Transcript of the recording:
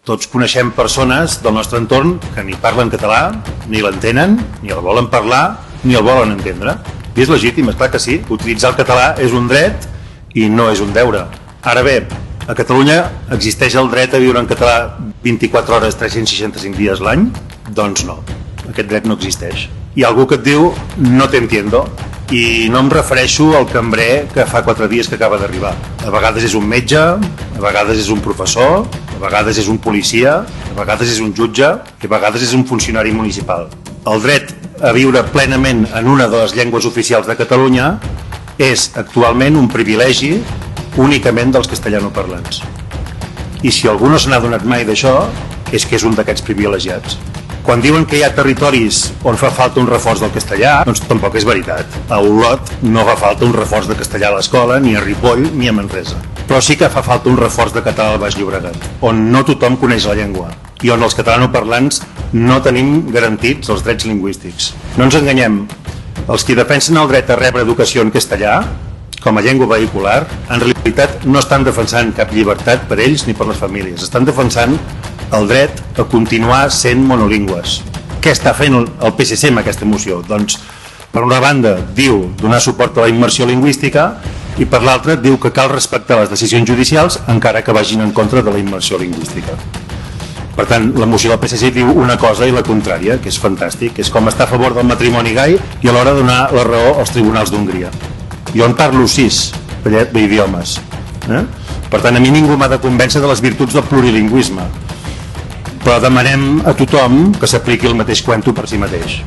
Tots coneixem persones del nostre entorn que ni parlen català, ni l'entenen, ni el volen parlar, ni el volen entendre. I és legítim, és clar que sí. Utilitzar el català és un dret i no és un deure. Ara bé, a Catalunya existeix el dret a viure en català 24 hores, 365 dies l'any? Doncs no, aquest dret no existeix. Hi ha algú que et diu no te entiendo, i no em refereixo al cambrer que fa 4 dies que acaba d'arribar. A vegades és un metge, a vegades és un professor, a vegades és un policia, a vegades és un jutge i a vegades és un funcionari municipal. El dret a viure plenament en una de les llengües oficials de Catalunya és actualment un privilegi únicament dels castellanoparlants. I si algú no se n'ha donat mai d'això, és que és un d'aquests privilegiats. Quan diuen que hi ha territoris on fa falta un reforç del castellà, doncs tampoc és veritat. A Olot no fa falta un reforç de castellà a l'escola, ni a Ripoll, ni a Manresa. Però sí que fa falta un reforç de català al Baix Llobregat, on no tothom coneix la llengua i on els catalanoparlants no tenim garantits els drets lingüístics. No ens enganyem, els qui defensen el dret a rebre educació en castellà, com a llengua vehicular, en realitat no estan defensant cap llibertat per ells ni per les famílies. Estan defensant el dret a continuar sent monolingües. Què està fent el PSC amb aquesta moció? Doncs, per una banda, diu donar suport a la immersió lingüística i per l'altra diu que cal respectar les decisions judicials encara que vagin en contra de la immersió lingüística. Per tant, la moció del PSC diu una cosa i la contrària, que és fantàstic, és com estar a favor del matrimoni gai i alhora donar la raó als tribunals d'Hongria. Jo en parlo 6 idiomes. Per tant, a mi ningú m'ha de convèncer de les virtuts del plurilingüisme. Però demanem a tothom que s'apliqui el mateix cuento per si mateix.